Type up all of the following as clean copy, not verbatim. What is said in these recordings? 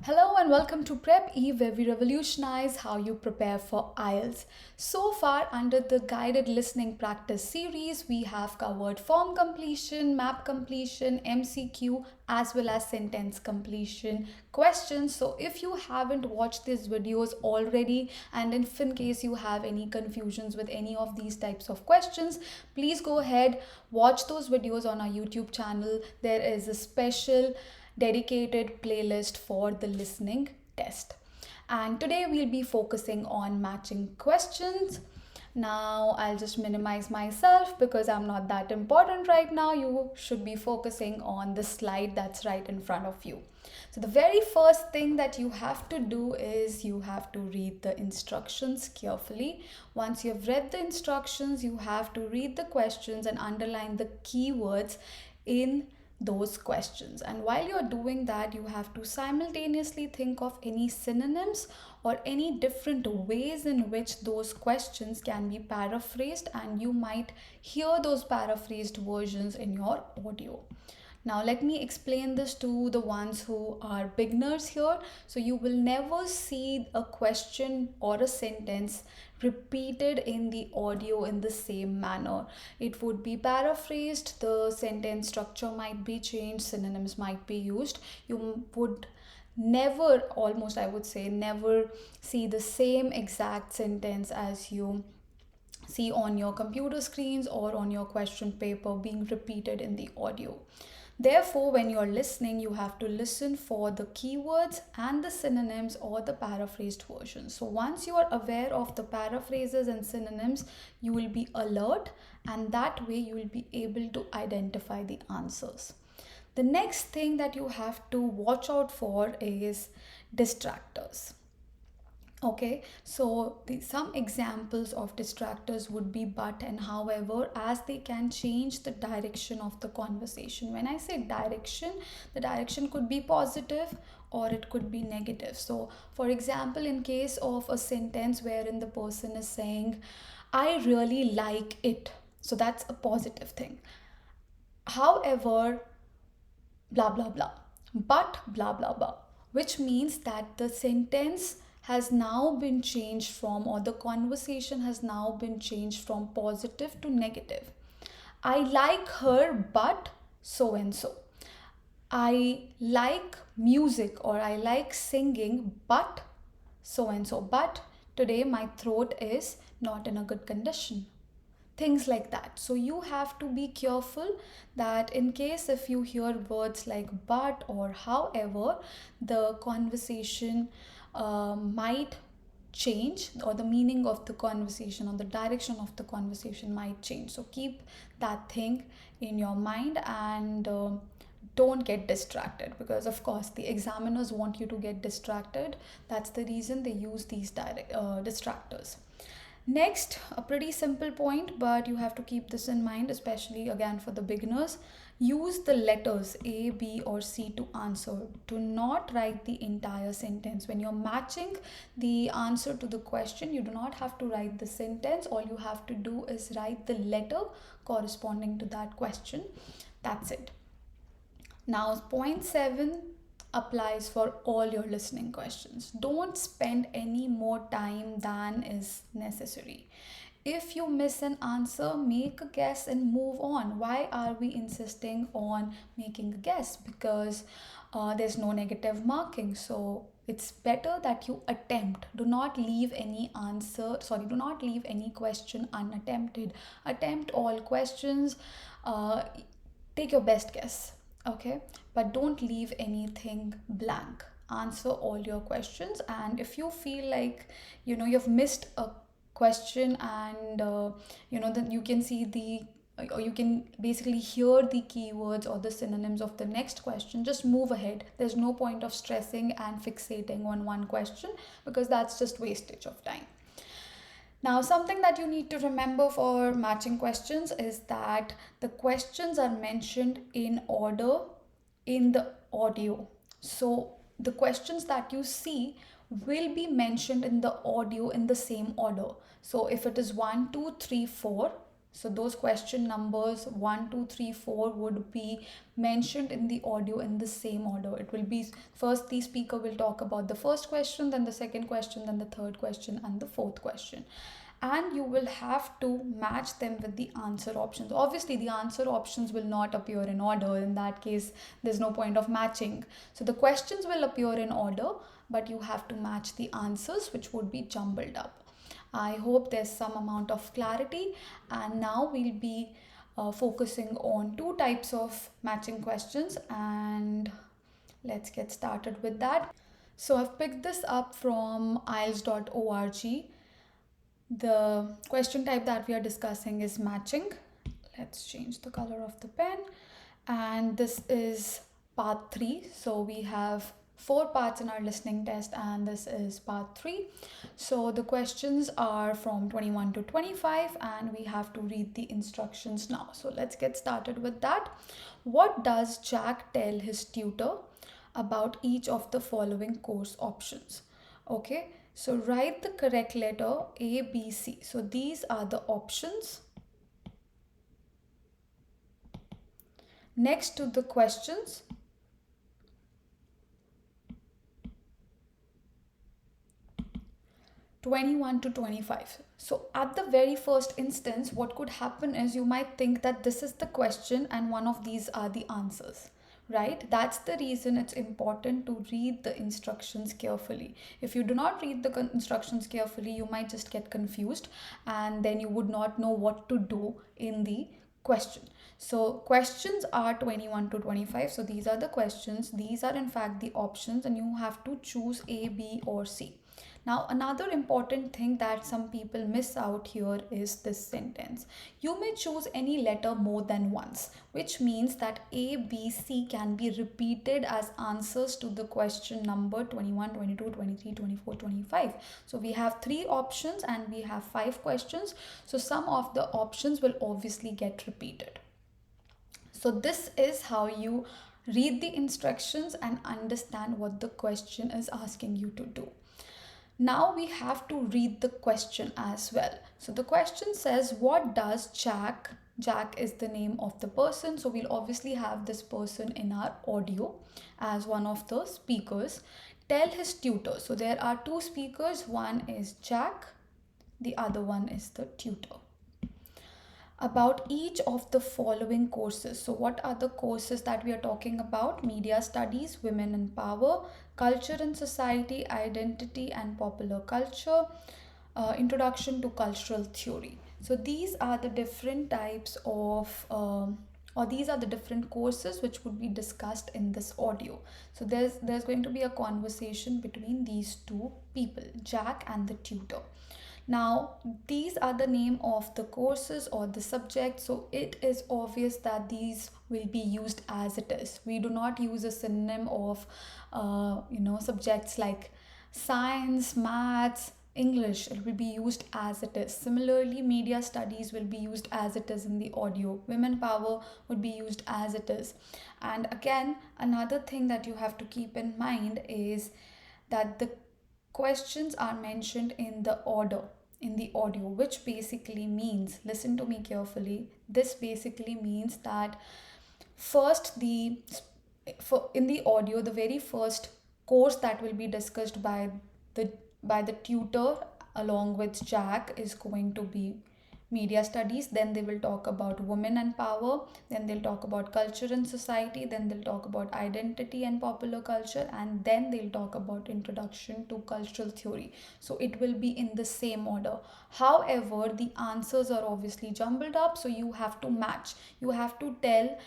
Hello and welcome to Prep Eve, where we revolutionize how you prepare for IELTS. So far, under the guided listening practice series, we have covered form completion, map completion, MCQ, as well as sentence completion questions. So, if you haven't watched these videos already, and if in case you have any confusions with any of these types of questions, please go ahead, watch those videos on our YouTube channel. There is a special dedicated playlist for the listening test. And today we'll be focusing on matching questions. Now I'll just minimize myself because I'm not that important right now. You should be focusing on the slide that's right in front of you. So the very first thing that you have to do is you have to read the instructions carefully. Once you've read the instructions, you have to read the questions and underline the keywords in those questions. And while you're doing that, you have to simultaneously think of any synonyms or any different ways in which those questions can be paraphrased, and you might hear those paraphrased versions in your audio. Now, let me explain this to the ones who are beginners here. So, you will never see a question or a sentence repeated in the audio in the same manner. It would be paraphrased, the sentence structure might be changed, synonyms might be used. You would never, almost I would say, never see the same exact sentence as you see on your computer screens or on your question paper being repeated in the audio. Therefore, when you're listening, you have to listen for the keywords and the synonyms or the paraphrased versions. So once you are aware of the paraphrases and synonyms, you will be alert, and that way you will be able to identify the answers. The next thing that you have to watch out for is distractors. Okay, so some examples of distractors would be but and however, as they can change the direction of the conversation. When I say direction, the direction could be positive or it could be negative. So, for example, in case of a sentence wherein the person is saying, I really like it, so that's a positive thing. However, blah blah blah, but blah blah blah, which means that the sentence has now been changed from, or the conversation has now been changed from positive to negative. I like her, but so and so. I like music or I like singing, but so and so. But today my throat is not in a good condition, things like that. So you have to be careful that in case if you hear words like but or however, the conversation might change, or the meaning of the conversation or the direction of the conversation might change. So keep that thing in your mind, and don't get distracted, because of course the examiners want you to get distracted. That's the reason they use these distractors. Next, a pretty simple point, but you have to keep this in mind, especially again for the beginners. Use the letters A, B, or C to answer. Do not write the entire sentence. When you're matching the answer to the question, you do not have to write the sentence. All you have to do is write the letter corresponding to that question. That's it. Now, point 7 applies for all your listening questions. Don't spend any more time than is necessary. If you miss an answer, make a guess and move on. Why are we insisting on making a guess? Because there's no negative marking. So it's better that you attempt. Do not leave any do not leave any question unattempted. Attempt all questions. Take your best guess, okay, but don't leave anything blank. Answer all your questions, and if you feel like you've missed a question, and then you can see the or you can basically hear the keywords or the synonyms of the next question, just move ahead. There's no point of stressing and fixating on one question, because that's just wastage of time. Now, something that you need to remember for matching questions is that the questions are mentioned in order in the audio. So, the questions that you see will be mentioned in the audio in the same order. So, if it is 1, 2, 3, 4, So those question numbers 1, 2, 3, 4 would be mentioned in the audio in the same order. It will be first the speaker will talk about the first question, then the second question, then the third question, and the fourth question. And you will have to match them with the answer options. Obviously, the answer options will not appear in order. In that case, there's no point of matching. So the questions will appear in order, but you have to match the answers, which would be jumbled up. I hope there's some amount of clarity. And now we'll be focusing on two types of matching questions, and let's get started with that. So I've picked this up from IELTS.org. The question type that we are discussing is matching. Let's change the color of the pen. And this is part 3. So we have 4 parts in our listening test, and this is part 3. So the questions are from 21 to 25, and we have to read the instructions now. So let's get started with that. What does Jack tell his tutor about each of the following course options? Okay, so write the correct letter A, B, C. So these are the options. Next to the questions, (21 to 25). So at the very first instance, what could happen is you might think that this is the question and one of these are the answers, right? That's the reason it's important to read the instructions carefully. If you do not read the instructions carefully, you might just get confused, and then you would not know what to do in the question. So questions are 21 to 25. So these are the questions. These are in fact the options, and you have to choose A, B, or C. Now, another important thing that some people miss out here is this sentence. You may choose any letter more than once, which means that A, B, C can be repeated as answers to the question number 21, 22, 23, 24, 25. So we have 3 options and we have 5 questions. So some of the options will obviously get repeated. So this is how you read the instructions and understand what the question is asking you to do. Now we have to read the question as well. So the question says, what does Jack is the name of the person. So we'll obviously have this person in our audio as one of the speakers. Tell his tutor. So there are 2 speakers. One is Jack. The other one is the tutor. About each of the following courses. So what are the courses that we are talking about? Media studies, women in power, culture and society, identity and popular culture, introduction to cultural theory. So these are the different types of or these are the different courses which would be discussed in this audio. So there's going to be a conversation between these 2 people, Jack and the tutor. Now, these are the name of the courses or the subject, so it is obvious that these will be used as it is. We do not use a synonym of, subjects like science, maths, English. It will be used as it is. Similarly, media studies will be used as it is in the audio. Women power would be used as it is. And again, another thing that you have to keep in mind is that the questions are mentioned in the order in the audio, which basically means, listen to me carefully, this basically means that first in the audio, the very first course that will be discussed by the tutor along with Jack is going to be media studies. Then they will talk about women and power, then they'll talk about culture and society, then they'll talk about identity and popular culture, and then they'll talk about introduction to cultural theory. So it will be in the same order. However, the answers are obviously jumbled up, so you have to match. You have to tell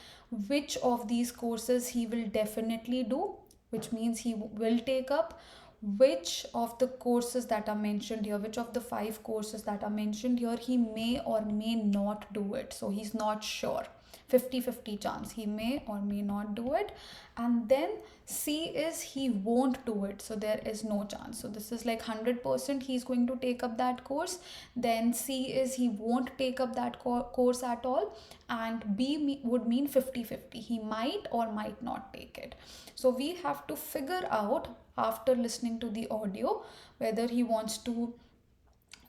which of these courses he will definitely do, which means he will take up, which of the courses that are mentioned here, which of the 5 courses that are mentioned here, he may or may not do it. So he's not sure. 50-50 chance he may or may not do it. And then C is he won't do it, so there is no chance. So this is like 100% he's going to take up that course. Then C is he won't take up that course at all, and B would mean 50-50, he might or might not take it. So we have to figure out after listening to the audio whether he wants to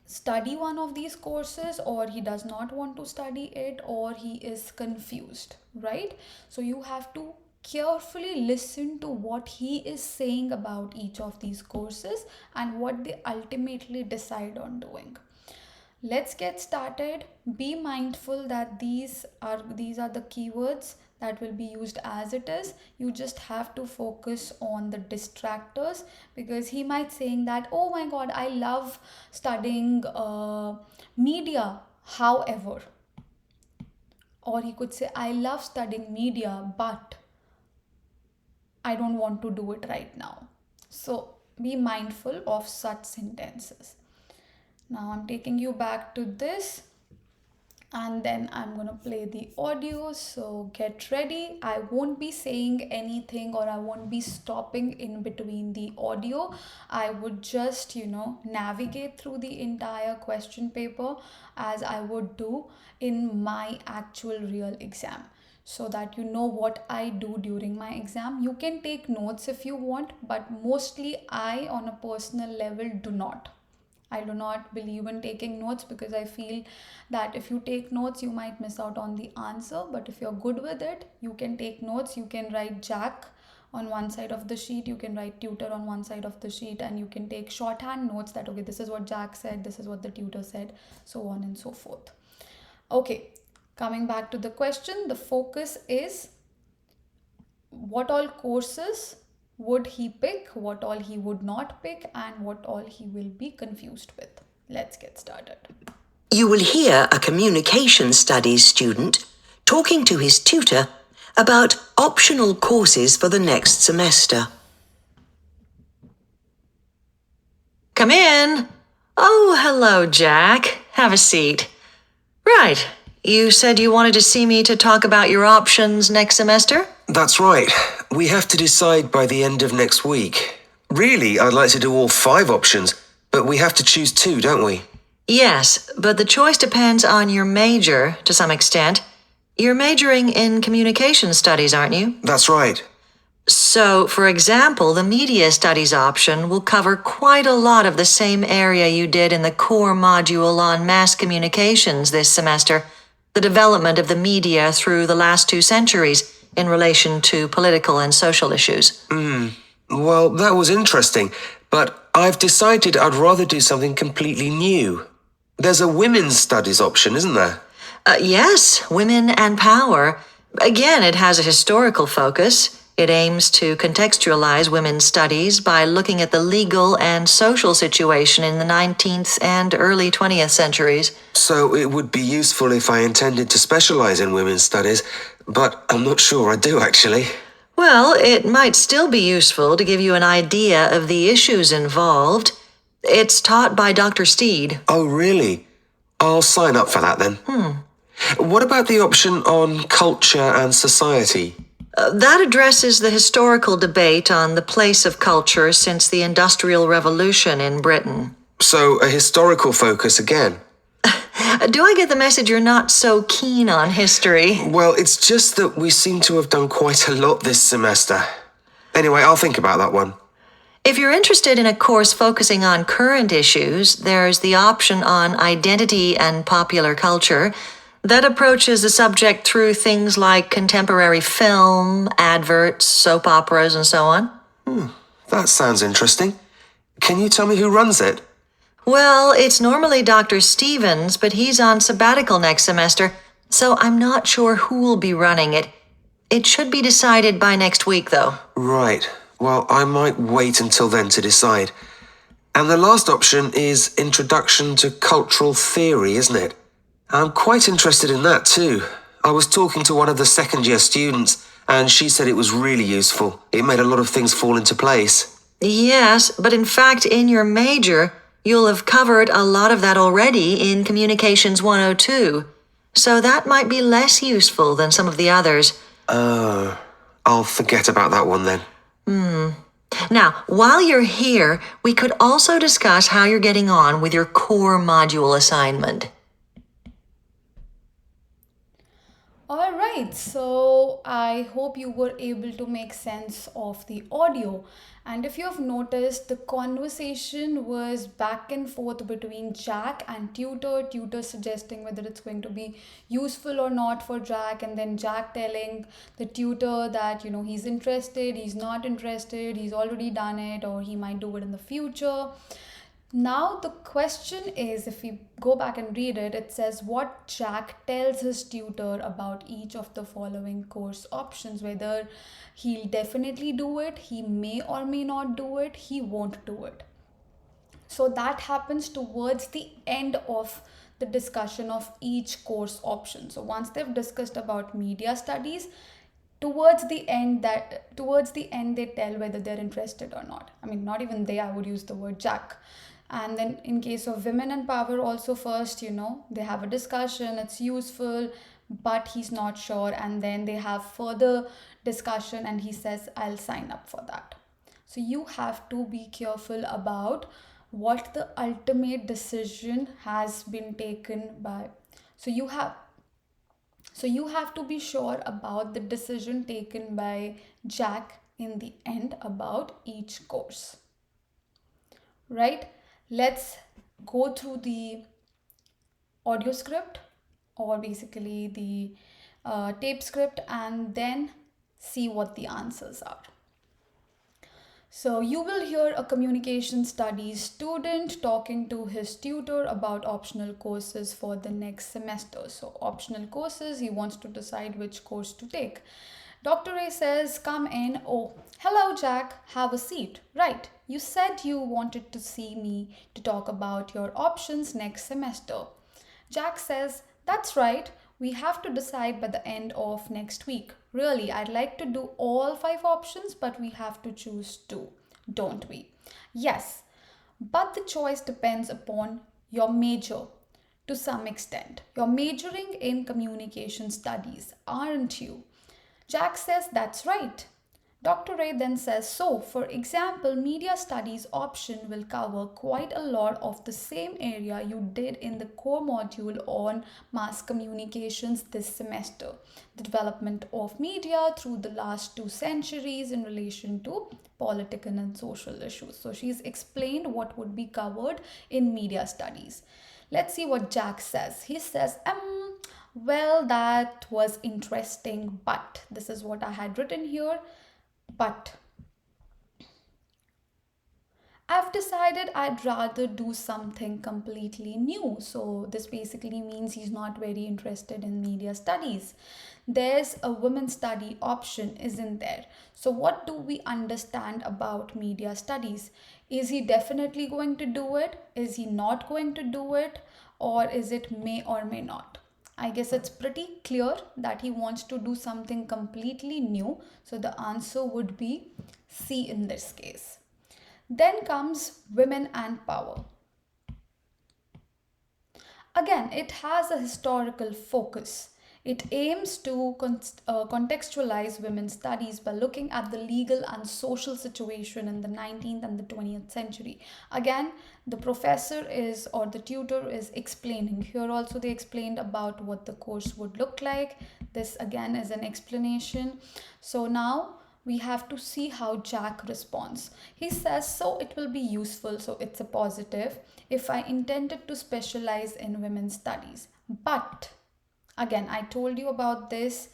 study one of these courses, or he does not want to study it, or he is confused, right? So you have to carefully listen to what he is saying about each of these courses and what they ultimately decide on doing. Let's get started. Be mindful that these are the keywords that will be used as it is. You just have to focus on the distractors, because he might saying that, oh my god, I love studying media, however, or he could say, I love studying media, but I don't want to do it right now. So be mindful of such sentences. Now I'm taking you back to this, and then I'm gonna play the audio. So get ready. I won't be saying anything, or I won't be stopping in between the audio. I would just, navigate through the entire question paper as I would do in my actual real exam, so that you know what I do during my exam. You can take notes if you want, but mostly I, on a personal level, do not. I do not believe in taking notes, because I feel that if you take notes, you might miss out on the answer. But if you're good with it, you can take notes. You can write Jack on one side of the sheet, you can write tutor on one side of the sheet, and you can take shorthand notes that, okay, this is what Jack said, this is what the tutor said, so on and so forth. Okay, coming back to the question, the focus is what all courses would he pick, what all he would not pick, and what all he will be confused with. Let's get started. You will hear a communication studies student talking to his tutor about optional courses for the next semester. Come in. Oh, hello, Jack. Have a seat. Right. You said you wanted to see me to talk about your options next semester? That's right. We have to decide by the end of next week. Really, I'd like to do all 5 options, but we have to choose 2, don't we? Yes, but the choice depends on your major to some extent. You're majoring in communication studies, aren't you? That's right. So, for example, the media studies option will cover quite a lot of the same area you did in the core module on mass communications this semester, the development of the media through the last 2 centuries in relation to political and social issues. Well, that was interesting, but I've decided I'd rather do something completely new. There's a women's studies option, isn't there? Yes, women and power. Again, it has a historical focus. It aims to contextualize women's studies by looking at the legal and social situation in the 19th and early 20th centuries. So it would be useful if I intended to specialize in women's studies, but I'm not sure I do actually. Well, it might still be useful to give you an idea of the issues involved. It's taught by Dr. Steed. Oh, really? I'll sign up for that then. What about the option on culture and society? That addresses the historical debate on the place of culture since the Industrial Revolution in Britain. So a historical focus again? Do I get the message you're not so keen on history? Well, it's just that we seem to have done quite a lot this semester. Anyway, I'll think about that one. If you're interested in a course focusing on current issues, there's the option on identity and popular culture that approaches the subject through things like contemporary film, adverts, soap operas, and so on. That sounds interesting. Can you tell me who runs it? Well, it's normally Dr. Stevens, but he's on sabbatical next semester, so I'm not sure who will be running it. It should be decided by next week, though. Right. Well, I might wait until then to decide. And the last option is Introduction to Cultural Theory, isn't it? I'm quite interested in that too. I was talking to one of the second-year students, and she said it was really useful. It made a lot of things fall into place. Yes, but in fact, in your major, you'll have covered a lot of that already in Communications 102. So that might be less useful than some of the others. I'll forget about that one then. Now, while you're here, we could also discuss how you're getting on with your core module assignment. All right, so I hope you were able to make sense of the audio. And if you have noticed, the conversation was back and forth between Jack and tutor suggesting whether it's going to be useful or not for Jack, and then Jack telling the tutor that, he's interested, he's not interested, he's already done it, or he might do it in the future. Now, the question is, if we go back and read it, it says what Jack tells his tutor about each of the following course options, whether he'll definitely do it, he may or may not do it, he won't do it. So that happens towards the end of the discussion of each course option. So once they've discussed about media studies, towards the end they tell whether they're interested or not. I mean, not even they, I would use the word Jack. And then in case of women and power also, first, they have a discussion, it's useful, but he's not sure, and then they have further discussion and he says, I'll sign up for that. So you have to be careful about what the ultimate decision has been taken by. So you have so you have to be sure about the decision taken by Jack in the end about each course. Right? Let's go through the audio script, or basically the tape script, and then see what the answers are. So you will hear a communication studies student talking to his tutor about optional courses for the next semester. So optional courses, he wants to decide which course to take. Dr. A says, come in. Oh, hello, Jack. Have a seat. Right. You said you wanted to see me to talk about your options next semester. Jack says, that's right. We have to decide by the end of next week. Really, I'd like to do all 5 options, but we have to choose 2, don't we? Yes, but the choice depends upon your major to some extent. You're majoring in communication studies, aren't you? Jack says that's right. Dr. Ray then says, so for example, media studies option will cover quite a lot of the same area you did in the core module on mass communications this semester. The development of media through the last 2 centuries in relation to political and social issues. So she's explained what would be covered in media studies. Let's see what Jack says. He says, well, that was interesting, but this is what I had written here. But I've decided I'd rather do something completely new. So this basically means he's not very interested in media studies. There's a women's study option, isn't there? So what do we understand about media studies? Is he definitely going to do it? Is he not going to do it? Or is it may or may not? I guess it's pretty clear that he wants to do something completely new. So the answer would be C in this case. Then comes women and power. Again, it has a historical focus. It aims to contextualize women's studies by looking at the legal and social situation in the 19th and the 20th century. Again, the professor is, or the tutor is explaining. Here also they explained about what the course would look like. This again is an explanation. So now we have to see how Jack responds. He says, so it will be useful, so it's a positive, if I intended to specialize in women's studies. But again, I told you about this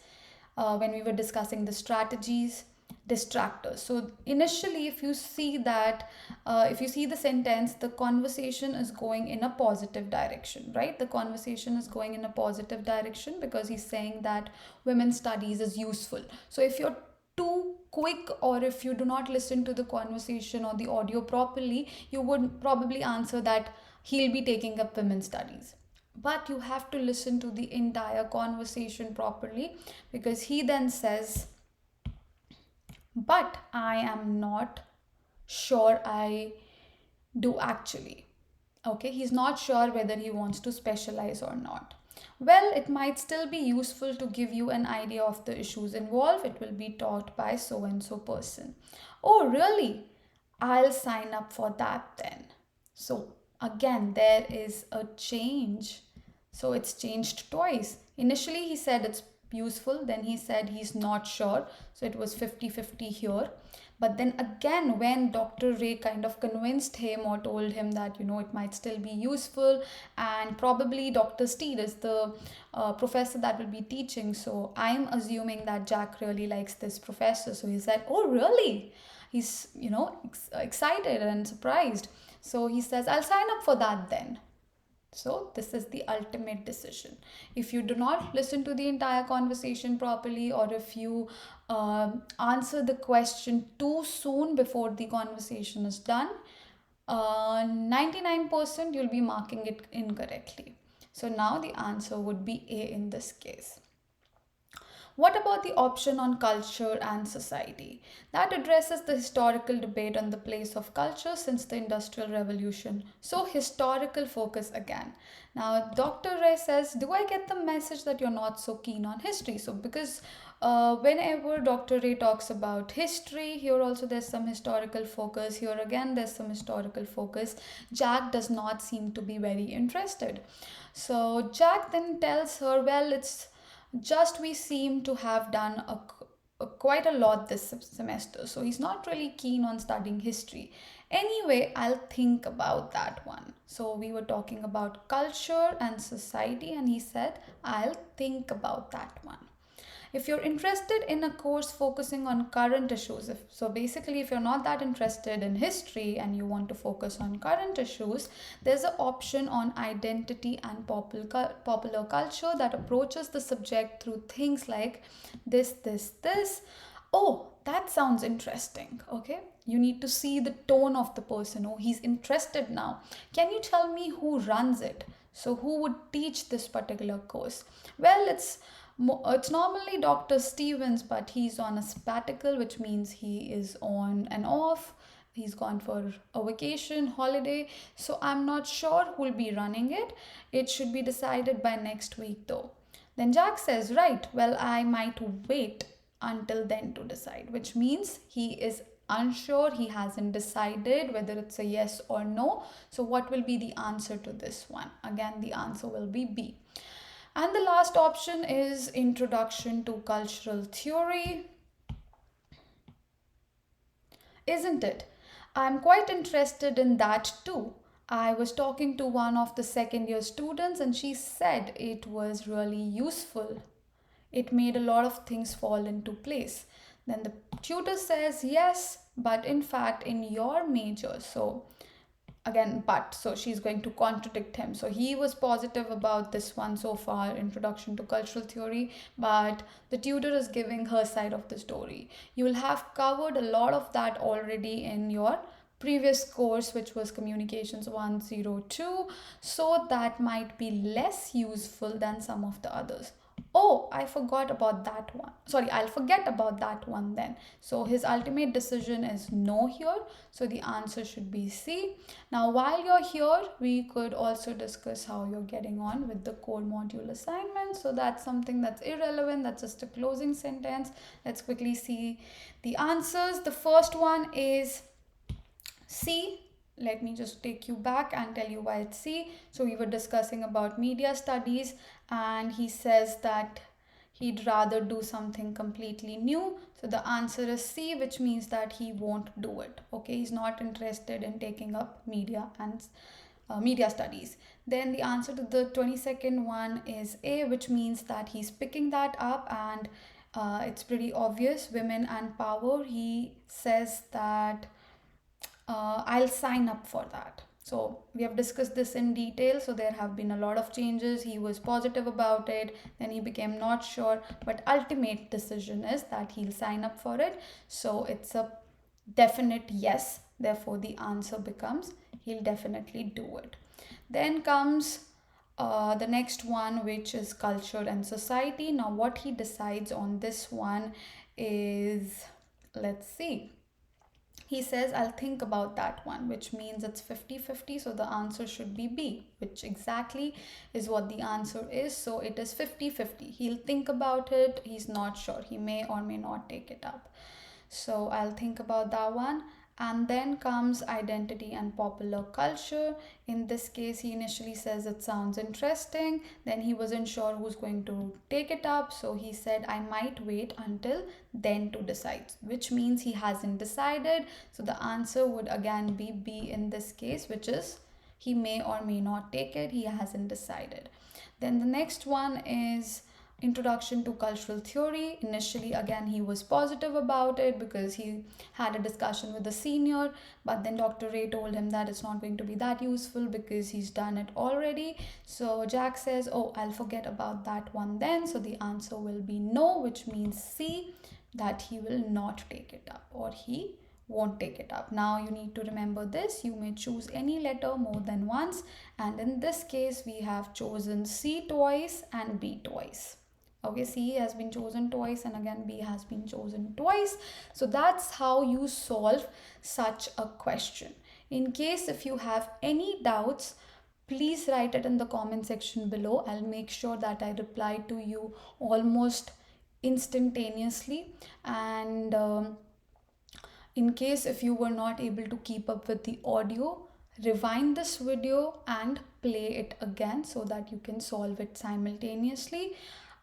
when we were discussing the strategies, distractors. So initially, if you see the sentence, the conversation is going in a positive direction, right? The conversation is going in a positive direction because he's saying that women's studies is useful. So if you're too quick, or if you do not listen to the conversation or the audio properly, you would probably answer that he'll be taking up women's studies. But you have to listen to the entire conversation properly, because he then says, but I am not sure I do actually. Okay, he's not sure whether he wants to specialize or not. Well, it might still be useful to give you an idea of the issues involved. It will be taught by so and so person. Oh, really? I'll sign up for that then. So again, there is a change. So it's changed twice. Initially, he said it's useful? Then he said he's not sure. So it was 50-50 here. But then again, when Dr. Ray kind of convinced him or told him that, it might still be useful, and probably Dr. Steele is the professor that will be teaching. So I'm assuming that Jack really likes this professor. So he said, oh, really? He's, excited and surprised. So he says, I'll sign up for that then. So this is the ultimate decision. If you do not listen to the entire conversation properly, or if you answer the question too soon before the conversation is done, 99% you'll be marking it incorrectly. So now the answer would be A in this case. What about the option on culture and society? That addresses the historical debate on the place of culture since the Industrial Revolution. So, historical focus again. Now, Dr. Ray says, do I get the message that you're not so keen on history? So, because whenever Dr. Ray talks about history, here also there's some historical focus. Here again, there's some historical focus. Jack does not seem to be very interested. So, Jack then tells her, well, it's just we seem to have done quite a lot this semester, so he's not really keen on studying history. Anyway, I'll think about that one. So we were talking about culture and society, and he said, I'll think about that one. If you're interested in a course focusing on current issues, if you're not that interested in history and you want to focus on current issues, there's an option on identity and popular culture that approaches the subject through things like this. Oh, that sounds interesting. Okay, you need to see the tone of the person. Oh, he's interested now. Can you tell me who runs it? So who would teach this particular course? Well, it's normally Dr. Stevens, but he's on a sabbatical, which means he is on and off. He's gone for a vacation, holiday. So I'm not sure who'll be running it. It should be decided by next week though. Then Jack says, right, well, I might wait until then to decide, which means he is unsure. He hasn't decided whether it's a yes or no. So what will be the answer to this one? Again, the answer will be B. And the last option is Introduction to Cultural Theory. Isn't it? I'm quite interested in that too. I was talking to one of the second year students and she said it was really useful. It made a lot of things fall into place. Then the tutor says, yes, but in fact in your major. So she's going to contradict him. So he was positive about this one so far, Introduction to Cultural Theory, but the tutor is giving her side of the story. You will have covered a lot of that already in your previous course, which was Communications 102, so that might be less useful than some of the others. Oh, I forgot about that one. Sorry, I'll forget about that one then. So his ultimate decision is no here. So the answer should be C. Now, while you're here, we could also discuss how you're getting on with the core module assignment. So that's something that's irrelevant. That's just a closing sentence. Let's quickly see the answers. The first one is C. Let me just take you back and tell you why it's C. So we were discussing about media studies and he says that he'd rather do something completely new. So the answer is C, which means that he won't do it. Okay, he's not interested in taking up media and media studies. Then the answer to the 22nd one is A, which means that he's picking that up and it's pretty obvious. Women and power. He says that I'll sign up for that. So we have discussed this in detail. So there have been a lot of changes. He was positive about it, then he became not sure, but ultimate decision is that he'll sign up for it. So it's a definite yes. Therefore the answer becomes he'll definitely do it. Then comes the next one, which is culture and society. Now what he decides on this one is, let's see. He says, I'll think about that one, which means it's 50-50. So the answer should be B, which exactly is what the answer is. So it is 50-50. He'll think about it. He's not sure. He may or may not take it up. So I'll think about that one. And then comes identity and popular culture. In this case, he initially says it sounds interesting. Then he wasn't sure who's going to take it up. So he said, I might wait until then to decide, which means he hasn't decided. So the answer would again be B in this case, which is he may or may not take it. He hasn't decided. Then the next one is introduction to cultural theory. Initially, again, he was positive about it because he had a discussion with the senior, but then Dr. Ray told him that it's not going to be that useful because he's done it already. So Jack says, oh, I'll forget about that one then. So the answer will be no, which means C, that he will not take it up, or he won't take it up. Now you need to remember this, you may choose any letter more than once, and in this case we have chosen C twice and B twice. Okay, C has been chosen twice and again B has been chosen twice. So that's how you solve such a question. In case if you have any doubts, please write it in the comment section below. I'll make sure that I reply to you almost instantaneously. And in case if you were not able to keep up with the audio, rewind this video and play it again so that you can solve it simultaneously.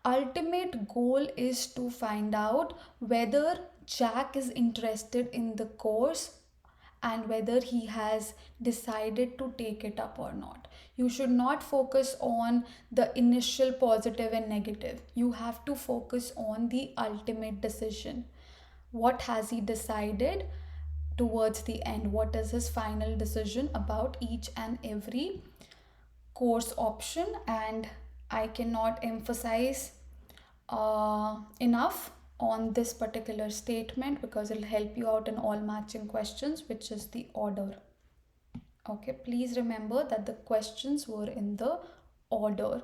Ultimate goal is to find out whether Jack is interested in the course and whether he has decided to take it up or not. You should not focus on the initial positive and negative. You have to focus on the ultimate decision. What has he decided towards the end? What is his final decision about each and every course option? And I cannot emphasize enough on this particular statement because it'll help you out in all matching questions, which is the order. Okay, please remember that the questions were in the order.